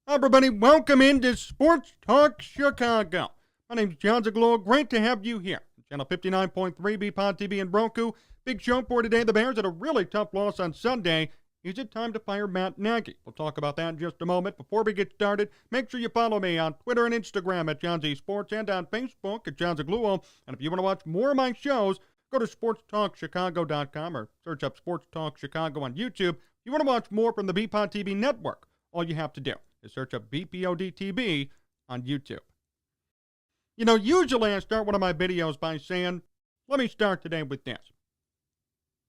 Hi, everybody, welcome into Sports Talk Chicago. My name's Jon Zaghloul. Great to have you here. Channel 59.3, BPOD TV, and Roku. Big show for today. The Bears had a really tough loss on Sunday. Is it time to fire Matt Nagy? We'll talk about that in just a moment. Before we get started, make sure you follow me on Twitter and Instagram at Jon Z Sports and on Facebook at Jon Zaghloul. And if you want to watch more of my shows, go to sportstalkchicago.com or search up Sports Talk Chicago on YouTube. If you want to watch more from the BPOD TV network, all you have to do is search up BPOD on YouTube. You know, usually I start one of my videos by saying, let me start today with this.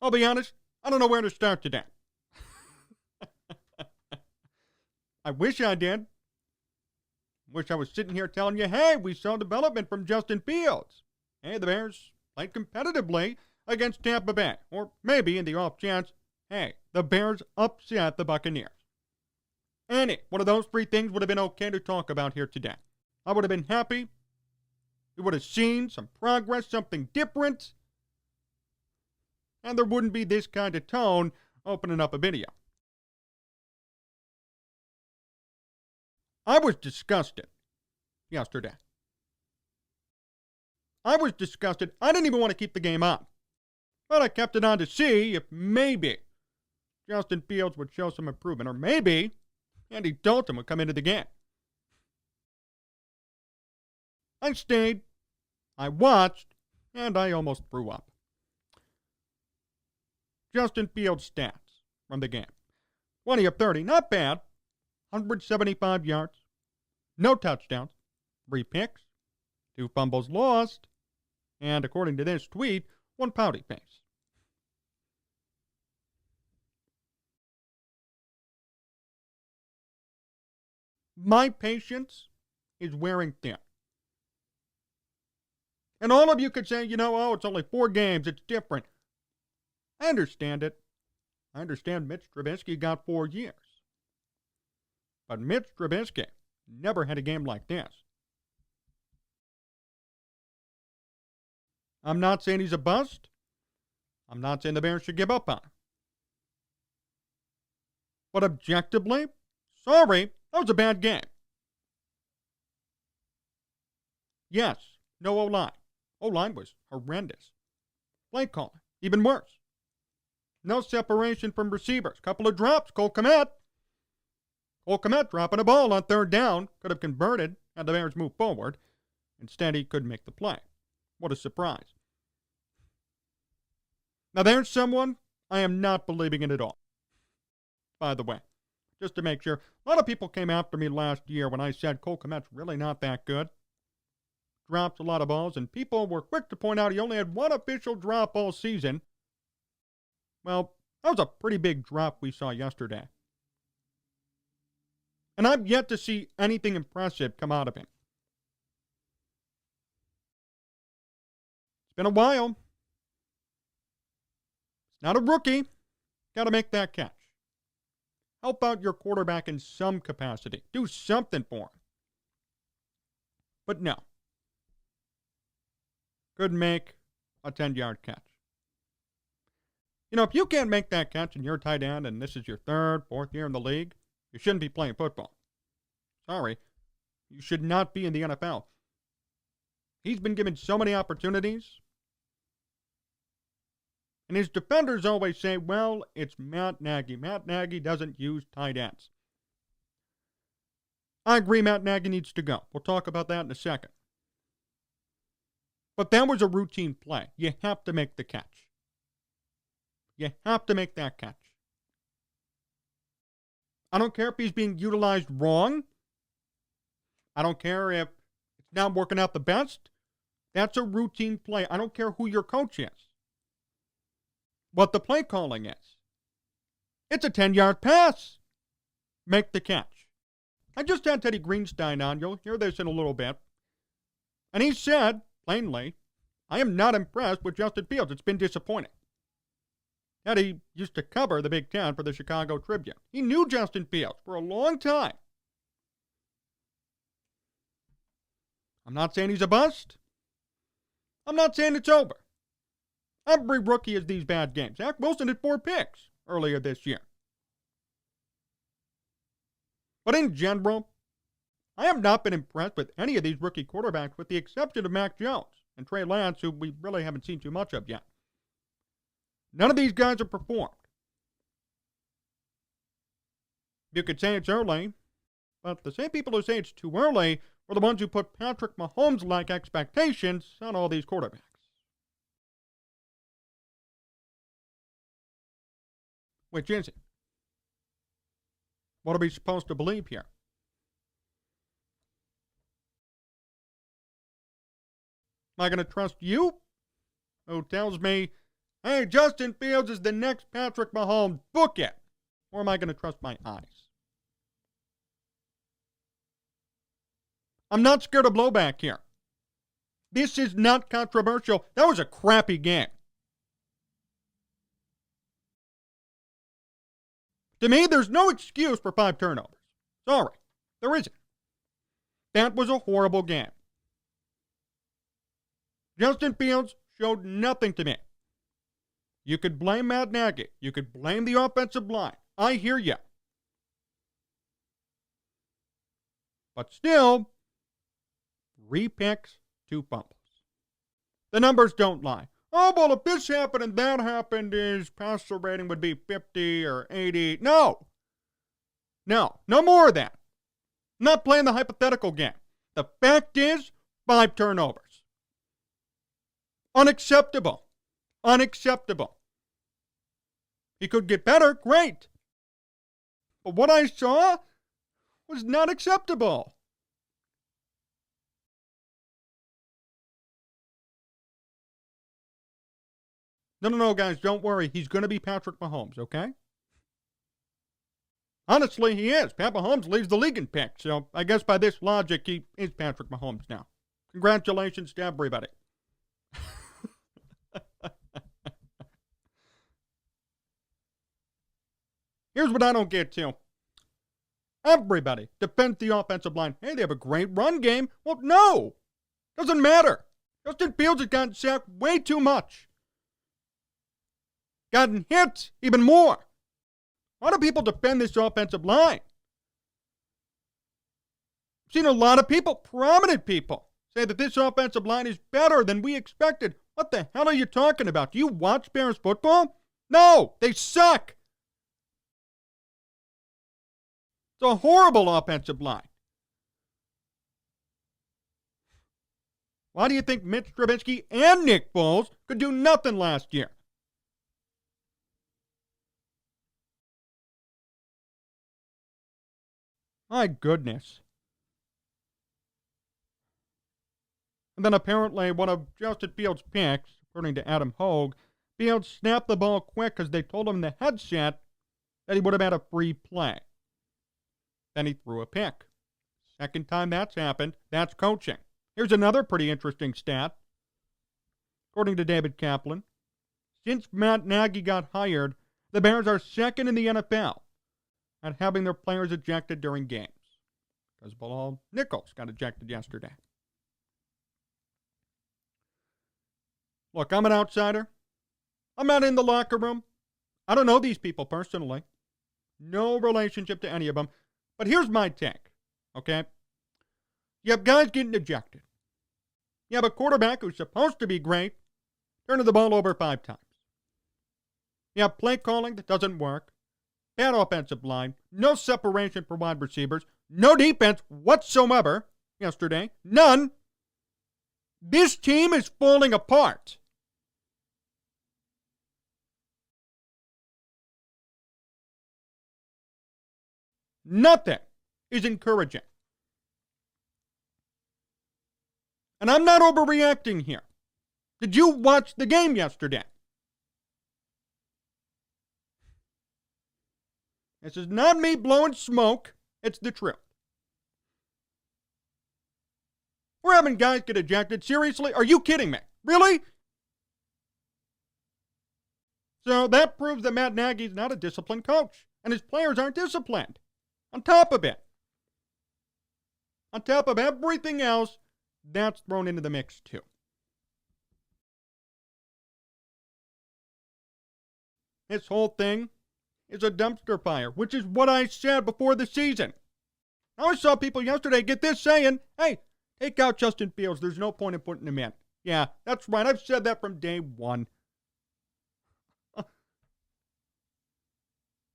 I'll be honest, I don't know where to start today. I wish I did. Wish I was sitting here telling you, hey, we saw development from Justin Fields. Hey, the Bears played competitively against Tampa Bay. Or maybe in the off chance, hey, the Bears upset the Buccaneers. Any one of those three things would have been okay to talk about here today. I would have been happy. We would have seen some progress, something different. And there wouldn't be this kind of tone opening up a video. I was disgusted yesterday. I was disgusted. I didn't even want to keep the game on. But I kept it on to see if maybe Justin Fields would show some improvement, or maybe Andy Dalton would come into the game. I stayed, I watched, and I almost threw up. Justin Fields' stats from the game. 20 of 30, not bad. 175 yards, no touchdowns, 3 picks, 2 fumbles lost, and according to this tweet, 1 pouty face. My patience is wearing thin. And all of you could say, oh, it's only 4 games, it's different. I understand it. I understand Mitch Trubisky got 4 years. But Mitch Trubisky never had a game like this. I'm not saying he's a bust. I'm not saying the Bears should give up on him. But objectively, sorry, that was a bad game. Yes, no O-line. O-line was horrendous. Play calling, even worse. No separation from receivers. Couple of drops. Cole Kmet dropping a ball on 3rd down. Could have converted had the Bears moved forward. Instead, he couldn't make the play. What a surprise. Now, there's someone I am not believing in at all. By the way, just to make sure, a lot of people came after me last year when I said Cole Kmet's really not that good. Drops a lot of balls, and people were quick to point out he only had 1 official drop all season. Well, that was a pretty big drop we saw yesterday. And I've yet to see anything impressive come out of him. It's been a while. It's not a rookie. Got to make that catch. Help out your quarterback in some capacity. Do something for him. But no. Couldn't make a 10-yard catch. If you can't make that catch and you're a tight end and this is your 3rd, 4th year in the league, you shouldn't be playing football. Sorry. You should not be in the NFL. He's been given so many opportunities. And his defenders always say, well, it's Matt Nagy. Matt Nagy doesn't use tight ends. I agree Matt Nagy needs to go. We'll talk about that in a second. But that was a routine play. You have to make the catch. You have to make that catch. I don't care if he's being utilized wrong. I don't care if it's not working out the best. That's a routine play. I don't care who your coach is. What the play calling is. It's a 10-yard pass. Make the catch. I just had Teddy Greenstein on. You'll hear this in a little bit. And he said, plainly, I am not impressed with Justin Fields. It's been disappointing. Teddy used to cover the Big Ten for the Chicago Tribune. He knew Justin Fields for a long time. I'm not saying he's a bust. I'm not saying it's over. Every rookie has these bad games. Zach Wilson had 4 picks earlier this year. But in general, I have not been impressed with any of these rookie quarterbacks with the exception of Mac Jones and Trey Lance, who we really haven't seen too much of yet. None of these guys have performed. You could say it's early, but the same people who say it's too early are the ones who put Patrick Mahomes-like expectations on all these quarterbacks. Which is it? What are we supposed to believe here? Am I going to trust you, who tells me, hey, Justin Fields is the next Patrick Mahomes, book it? Or am I going to trust my eyes? I'm not scared of blowback here. This is not controversial. That was a crappy game. To me, there's no excuse for 5 turnovers. Sorry, there isn't. That was a horrible game. Justin Fields showed nothing to me. You could blame Matt Nagy. You could blame the offensive line. I hear you. But still, 3 picks, 2 fumbles. The numbers don't lie. Oh, well, if this happened and that happened, his passer rating would be 50 or 80. No. No more of that. I'm not playing the hypothetical game. The fact is, 5 turnovers. Unacceptable. Unacceptable. He could get better, great. But what I saw was not acceptable. No, guys, don't worry. He's going to be Patrick Mahomes, okay? Honestly, he is. Pat Mahomes leads the league in picks, so I guess by this logic, he is Patrick Mahomes now. Congratulations to everybody. Here's what I don't get to. Everybody defends the offensive line. Hey, they have a great run game. Well, no. Doesn't matter. Justin Fields has gotten sacked way too much. Gotten hit even more. Why do people defend this offensive line? I've seen a lot of people, prominent people, say that this offensive line is better than we expected. What the hell are you talking about? Do you watch Bears football? No, they suck. It's a horrible offensive line. Why do you think Mitch Trubisky and Nick Foles could do nothing last year? My goodness. And then apparently one of Justin Fields' picks, according to Adam Hogue, Fields snapped the ball quick because they told him in the headset that he would have had a free play. Then he threw a pick. Second time that's happened, that's coaching. Here's another pretty interesting stat. According to David Kaplan, since Matt Nagy got hired, the Bears are second in the NFL at having their players ejected during games. Because Bilal Nichols got ejected yesterday. Look, I'm an outsider. I'm not in the locker room. I don't know these people personally. No relationship to any of them. But here's my take, okay? You have guys getting ejected. You have a quarterback who's supposed to be great, turning the ball over 5 times. You have play calling that doesn't work, bad offensive line, no separation for wide receivers, no defense whatsoever yesterday, none. This team is falling apart. Nothing is encouraging. And I'm not overreacting here. Did you watch the game yesterday? This is not me blowing smoke. It's the truth. We're having guys get ejected. Seriously? Are you kidding me? Really? So that proves that Matt Nagy's not a disciplined coach. And his players aren't disciplined. On top of it. On top of everything else, that's thrown into the mix too. This whole thing is a dumpster fire, which is what I said before the season. Now I saw people yesterday get this saying, hey, take out Justin Fields. There's no point in putting him in. Yeah, that's right. I've said that from day one.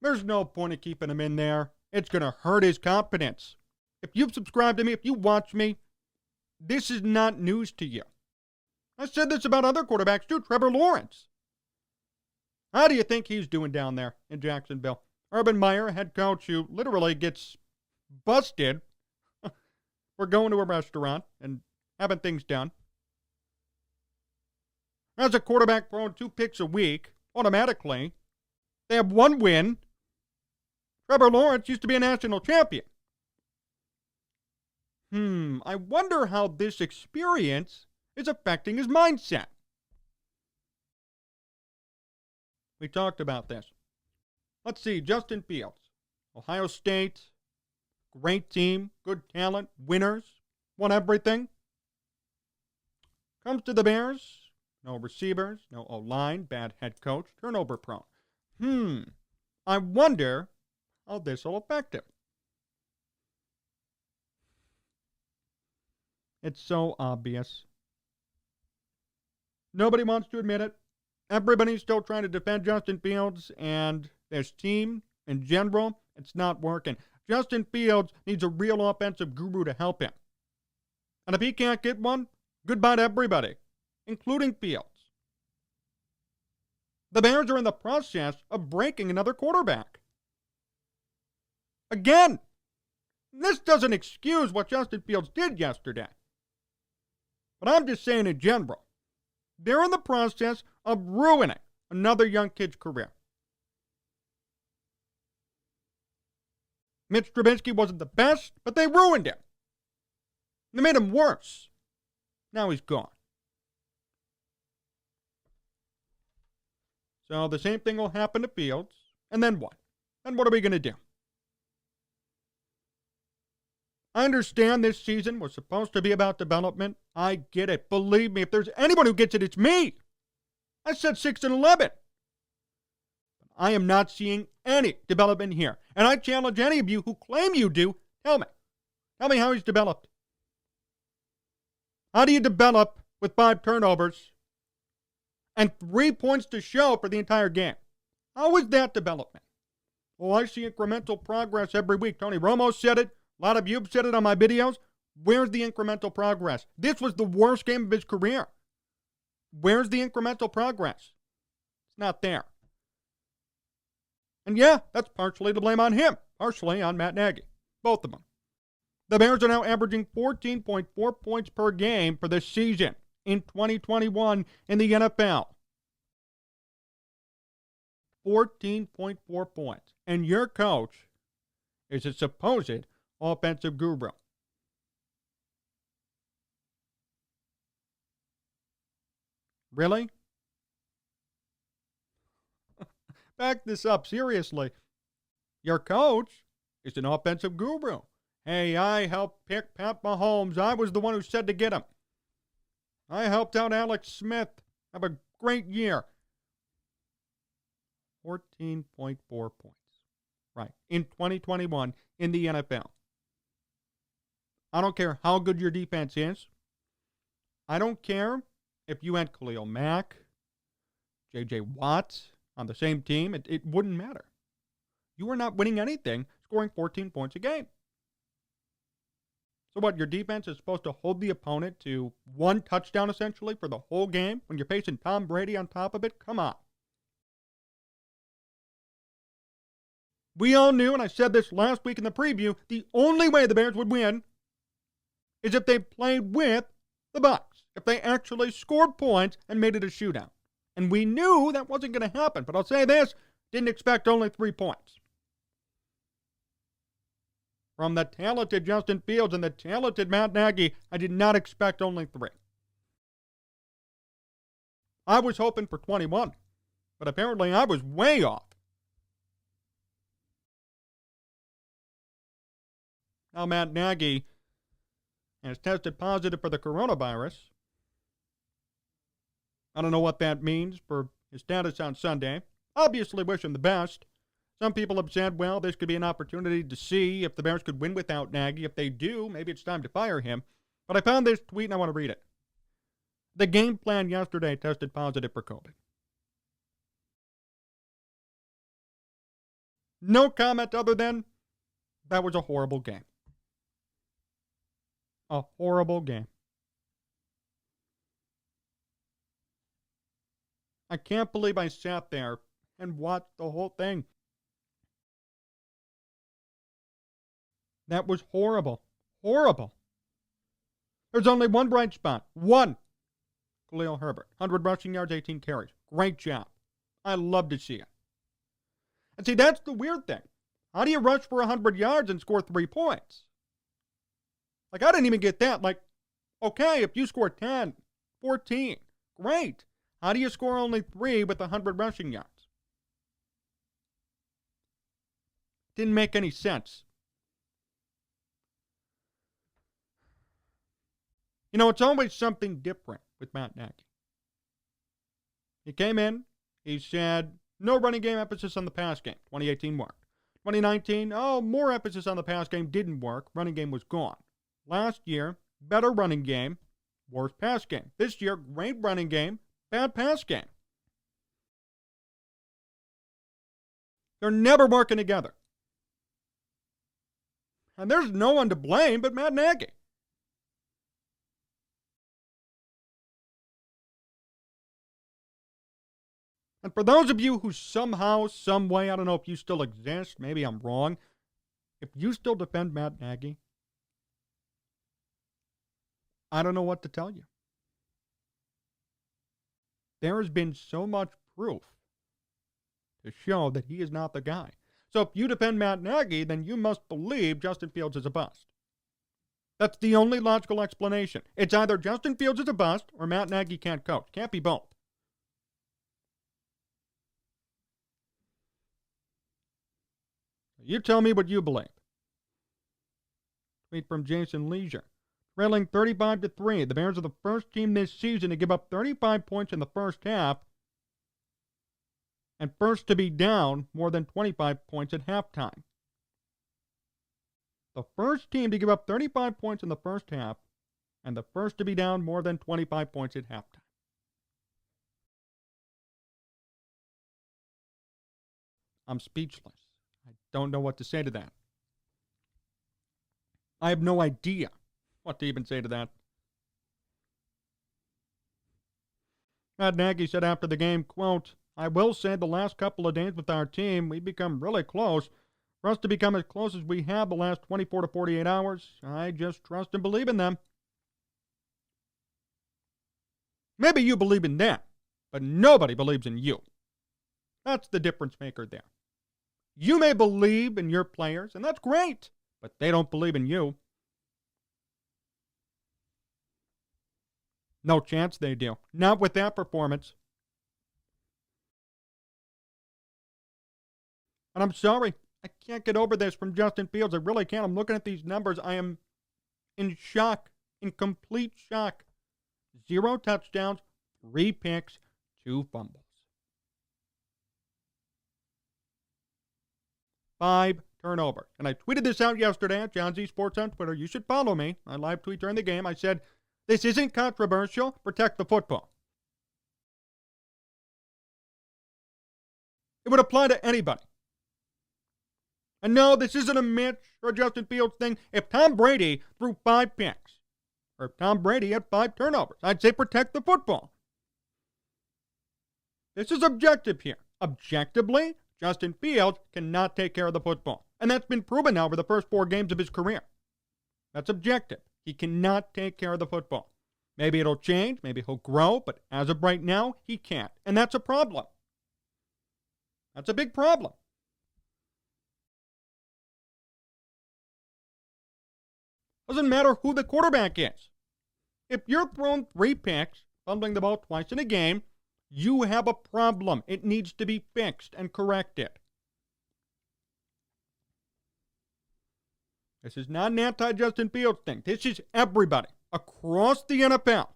There's no point in keeping him in there. It's going to hurt his confidence. If you've subscribed to me, if you watch me, this is not news to you. I said this about other quarterbacks too. Trevor Lawrence. How do you think he's doing down there in Jacksonville? Urban Meyer, head coach, who literally gets busted for going to a restaurant and having things done. As a quarterback throwing 2 picks a week, automatically, they have 1 win. Trevor Lawrence used to be a national champion. I wonder how this experience is affecting his mindset. We talked about this. Let's see, Justin Fields, Ohio State, great team, good talent, winners, won everything. Comes to the Bears, no receivers, no O-line, bad head coach, turnover prone. I wonder how this will affect him. It's so obvious. Nobody wants to admit it. Everybody's still trying to defend Justin Fields and this team in general. It's not working. Justin Fields needs a real offensive guru to help him. And if he can't get one, goodbye to everybody, including Fields. The Bears are in the process of breaking another quarterback. Again, this doesn't excuse what Justin Fields did yesterday. But I'm just saying in general, they're in the process of ruining another young kid's career. Mitch Trubisky wasn't the best, but they ruined him. They made him worse. Now he's gone. So the same thing will happen to Fields. And then what? And what are we going to do? I understand this season was supposed to be about development. I get it. Believe me, if there's anyone who gets it, it's me. I said 6-11. I am not seeing any development here. And I challenge any of you who claim you do, tell me. Tell me how he's developed. How do you develop with 5 turnovers and 3 points to show for the entire game? How is that development? Well, I see incremental progress every week. Tony Romo said it. A lot of you have said it on my videos. Where's the incremental progress? This was the worst game of his career. Where's the incremental progress? It's not there. And yeah, that's partially to blame on him, partially on Matt Nagy. Both of them. The Bears are now averaging 14.4 points per game for this season in 2021 in the NFL. 14.4 points. And your coach is a supposed offensive guru. Really? Back this up, seriously. Your coach is an offensive guru. Hey, I helped pick Pat Mahomes. I was the one who said to get him. I helped out Alex Smith have a great year. 14.4 points. Right. In 2021 in the NFL. I don't care how good your defense is. I don't care if you had Khalil Mack, J.J. Watt on the same team. It wouldn't matter. You are not winning anything scoring 14 points a game. So what, your defense is supposed to hold the opponent to 1 touchdown essentially for the whole game when you're facing Tom Brady on top of it? Come on. We all knew, and I said this last week in the preview, the only way the Bears would win is if they played with the Bucs, if they actually scored points and made it a shootout. And we knew that wasn't going to happen. But I'll say this, didn't expect only 3 points. From the talented Justin Fields and the talented Matt Nagy, I did not expect only 3. I was hoping for 21, but apparently I was way off. Now Matt Nagy has tested positive for the coronavirus. I don't know what that means for his status on Sunday. Obviously wish him the best. Some people have said, well, this could be an opportunity to see if the Bears could win without Nagy. If they do, maybe it's time to fire him. But I found this tweet and I want to read it. The game plan yesterday tested positive for COVID. No comment other than, that was a horrible game. A horrible game. I can't believe I sat there and watched the whole thing. That was horrible. Horrible. There's only one bright spot. One. Khalil Herbert. 100 rushing yards, 18 carries. Great job. I love to see it. And see, that's the weird thing. How do you rush for 100 yards and score 3 points? Like, I didn't even get that. Like, okay, if you score 10, 14, great. How do you score only 3 with 100 rushing yards? Didn't make any sense. You know, it's always something different with Matt Nagy. He came in, he said, no running game emphasis on the pass game. 2018 worked. 2019, more emphasis on the pass game didn't work. Running game was gone. Last year, better running game, worse pass game. This year, great running game, bad pass game. They're never working together. And there's no one to blame but Matt Nagy. And for those of you who somehow, some way, I don't know if you still exist, maybe I'm wrong, if you still defend Matt Nagy, I don't know what to tell you. There has been so much proof to show that he is not the guy. So if you defend Matt Nagy, then you must believe Justin Fields is a bust. That's the only logical explanation. It's either Justin Fields is a bust or Matt Nagy can't coach. Can't be both. You tell me what you believe. Tweet from Jason Leisure. Trailing 35-3. The Bears are the first team this season to give up 35 points in the first half and first to be down more than 25 points at halftime. The first team to give up 35 points in the first half and the first to be down more than 25 points at halftime. I'm speechless. I don't know what to say to that. I have no idea what to even say to that. Matt Nagy said after the game, quote, I will say the last couple of days with our team, we've become really close. For us to become as close as we have the last 24 to 48 hours, I just trust and believe in them. Maybe you believe in them, but nobody believes in you. That's the difference maker there. You may believe in your players, and that's great, but they don't believe in you. No chance they do. Not with that performance. And I'm sorry, I can't get over this from Justin Fields. I really can't. I'm looking at these numbers. I am in shock, in complete shock. 0 touchdowns, 3 picks, 2 fumbles. 5 turnovers. And I tweeted this out yesterday at John Z Sports on Twitter. You should follow me. I live tweet during the game. I said, this isn't controversial. Protect the football. It would apply to anybody. And no, this isn't a Mitch or a Justin Fields thing. If Tom Brady threw 5 picks, or if Tom Brady had 5 turnovers, I'd say protect the football. This is objective here. Objectively, Justin Fields cannot take care of the football. And that's been proven now over the first 4 games of his career. That's objective. He cannot take care of the football. Maybe it'll change, maybe he'll grow, but as of right now, he can't. And that's a problem. That's a big problem. Doesn't matter who the quarterback is. If you're throwing 3 picks, fumbling the ball twice in a game, you have a problem. It needs to be fixed and corrected. This is not an anti-Justin Fields thing. This is everybody across the NFL.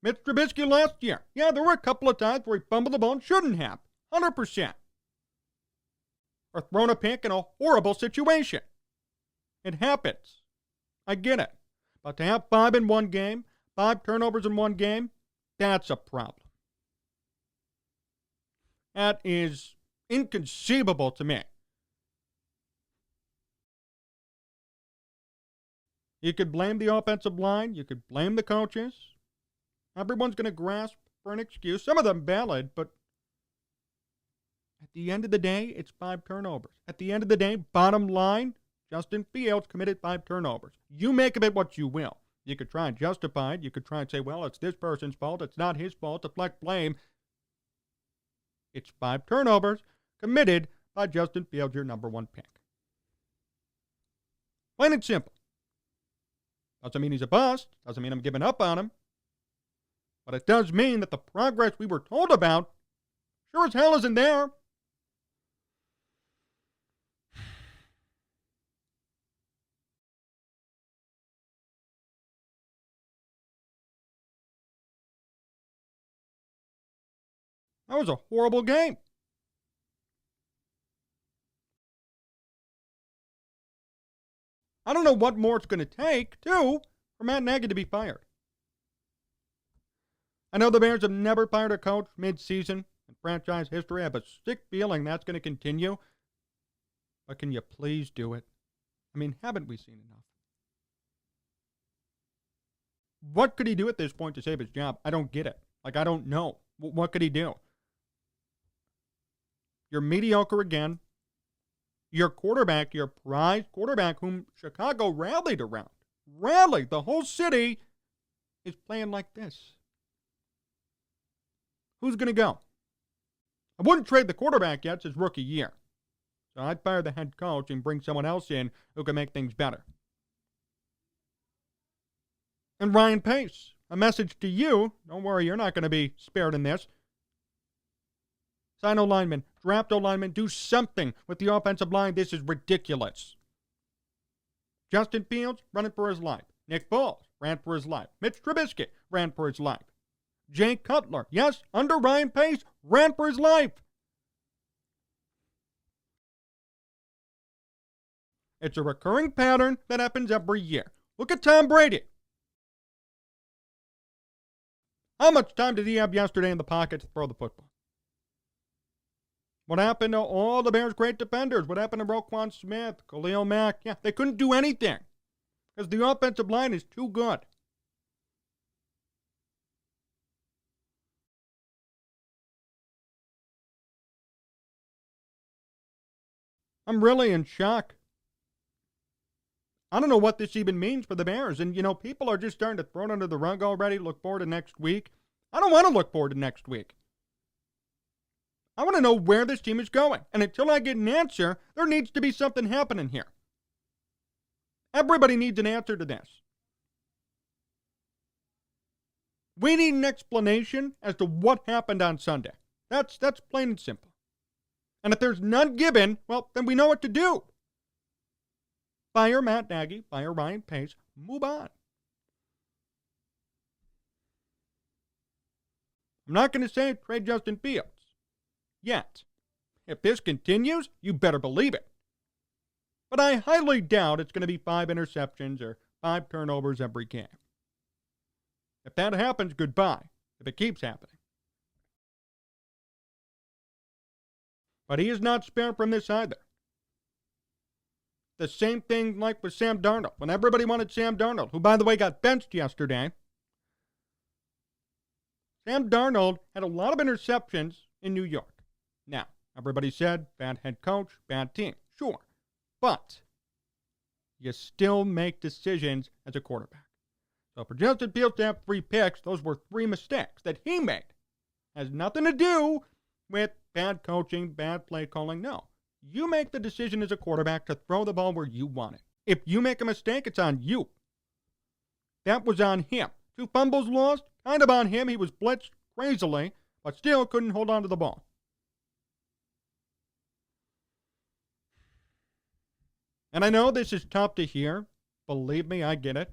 Mitch Trubisky last year. Yeah, there were a couple of times where he fumbled the ball and shouldn't have. 100%. Or thrown a pick in a horrible situation. It happens. I get it. But to have 5 in one game, 5 turnovers in one game, that's a problem. That is inconceivable to me. You could blame the offensive line. You could blame the coaches. Everyone's going to grasp for an excuse. Some of them valid, but at the end of the day, it's 5 turnovers. At the end of the day, bottom line, Justin Fields committed 5 turnovers. You make of it what you will. You could try and justify it. You could try and say, well, it's this person's fault. It's not his fault. Deflect blame. It's 5 turnovers committed by Justin Fields, your number 1 pick. Plain and simple. Doesn't mean he's a bust. Doesn't mean I'm giving up on him. But it does mean that the progress we were told about sure as hell isn't there. That was a horrible game. I don't know what more it's going to take, too, for Matt Nagy to be fired. I know the Bears have never fired a coach mid-season in franchise history. I have a sick feeling that's going to continue. But can you please do it? I mean, haven't we seen enough? What could he do at this point to save his job? I don't get it. I don't know. What could he do? You're mediocre again. Your quarterback, your prized quarterback, whom Chicago rallied around, the whole city, is playing like this. Who's going to go? I wouldn't trade the quarterback yet. It's his rookie year. So I'd fire the head coach and bring someone else in who can make things better. And Ryan Pace, a message to you. Don't worry, you're not going to be spared in this. Sign O lineman, draft O lineman, do something with the offensive line. This is ridiculous. Justin Fields, running for his life. Nick Foles, ran for his life. Mitch Trubisky, ran for his life. Jay Cutler, yes, under Ryan Pace, ran for his life. It's a recurring pattern that happens every year. Look at Tom Brady. How much time did he have yesterday in the pocket to throw the football? What happened to all the Bears' great defenders? What happened to Roquan Smith, Khalil Mack? Yeah, they couldn't do anything because the offensive line is too good. I'm really in shock. I don't know what this even means for the Bears. And, people are just starting to throw it under the rug already, look forward to next week. I don't want to look forward to next week. I want to know where this team is going. And until I get an answer, there needs to be something happening here. Everybody needs an answer to this. We need an explanation as to what happened on Sunday. That's plain and simple. And if there's none given, well, then we know what to do. Fire Matt Nagy, fire Ryan Pace, move on. I'm not going to say trade Justin Fields yet. If this continues, you better believe it. But I highly doubt it's going to be 5 interceptions or 5 turnovers every game. If that happens, goodbye. If it keeps happening. But he is not spared from this either. The same thing like with Sam Darnold. When everybody wanted Sam Darnold, who, by the way, got benched yesterday, Sam Darnold had a lot of interceptions in New York. Now, everybody said, bad head coach, bad team. Sure. But you still make decisions as a quarterback. So for Justin Fields to have 3 picks, those were 3 mistakes that he made. Has nothing to do with bad coaching, bad play calling. No. You make the decision as a quarterback to throw the ball where you want it. If you make a mistake, it's on you. That was on him. 2 fumbles lost, kind of on him. He was blitzed crazily, but still couldn't hold on to the ball. And I know this is tough to hear. Believe me, I get it.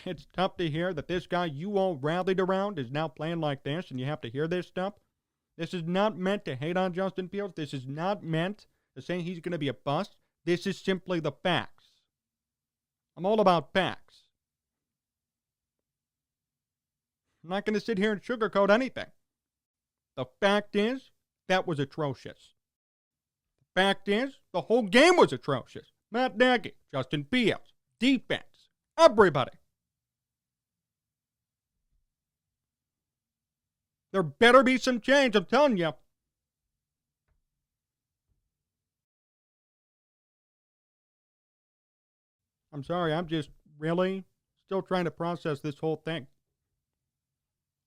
It's tough to hear that this guy you all rallied around is now playing like this, and you have to hear this stuff. This is not meant to hate on Justin Fields. This is not meant to say he's going to be a bust. This is simply the facts. I'm all about facts. I'm not going to sit here and sugarcoat anything. The fact is, that was atrocious. The fact is, the whole game was atrocious. Matt Nagy, Justin Fields, defense, everybody. There better be some change, I'm telling you. I'm sorry, I'm just really still trying to process this whole thing.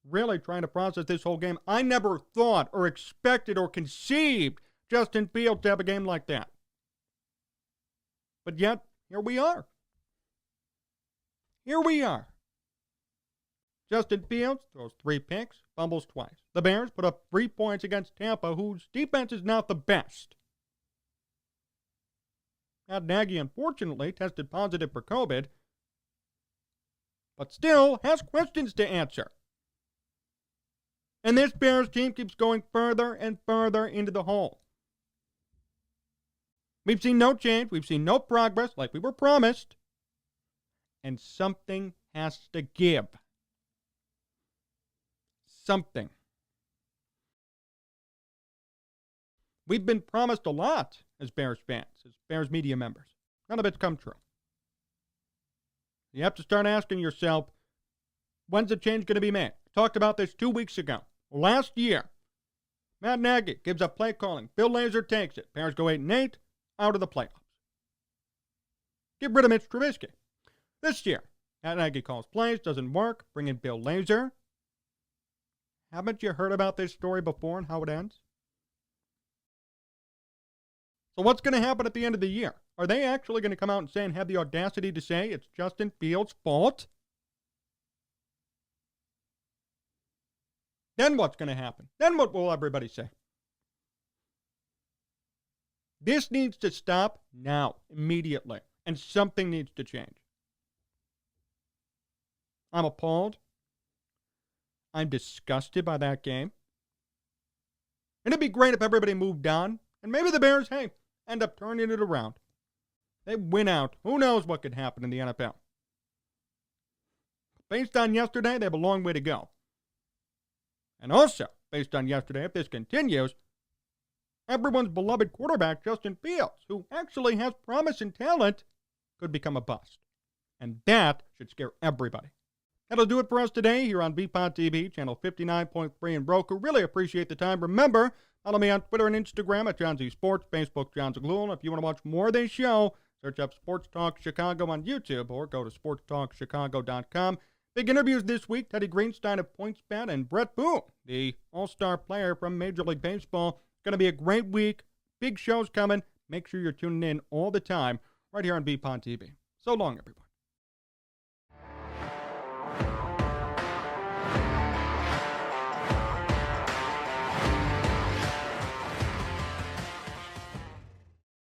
Really trying to process this whole game. I never thought or expected or conceived Justin Fields to have a game like that. But yet, here we are. Here we are. Justin Fields throws 3 picks, fumbles twice. The Bears put up 3 points against Tampa, whose defense is not the best. Matt Nagy, unfortunately, tested positive for COVID, but still has questions to answer. And this Bears team keeps going further and further into the hole. We've seen no change. We've seen no progress like we were promised. And something has to give. Something. We've been promised a lot as Bears fans, as Bears media members. None of it's come true. You have to start asking yourself, when's the change going to be made? I talked about this 2 weeks ago. Last year, Matt Nagy gives up play calling. Bill Lazor takes it. Bears go 8-8, out of the playoffs. Get rid of Mitch Trubisky. This year, Matt Nagy calls plays, doesn't work. Bring in Bill Lazor. Haven't you heard about this story before and how it ends? So what's going to happen at the end of the year? Are they actually going to come out and say and have the audacity to say it's Justin Fields' fault? Then what's going to happen? Then what will everybody say? This needs to stop now, immediately, and something needs to change. I'm appalled. I'm disgusted by that game. And it'd be great if everybody moved on, and maybe the Bears, end up turning it around. They win out. Who knows what could happen in the NFL? Based on yesterday, they have a long way to go. And also, based on yesterday, if this continues, everyone's beloved quarterback, Justin Fields, who actually has promise and talent, could become a bust. And that should scare everybody. That'll do it for us today here on VPod TV, channel 59.3 in Roku. Really appreciate the time. Remember, follow me on Twitter and Instagram at Jon Z Sports, Facebook, Jon Zaghloul. If you want to watch more of this show, search up Sports Talk Chicago on YouTube or go to sportstalkchicago.com. Big interviews this week. Teddy Greenstein of PointsBet and Brett Boone, the all-star player from Major League Baseball. Going to be a great week. Big shows coming. Make sure you're tuning in all the time right here on VPod TV. So long, everybody.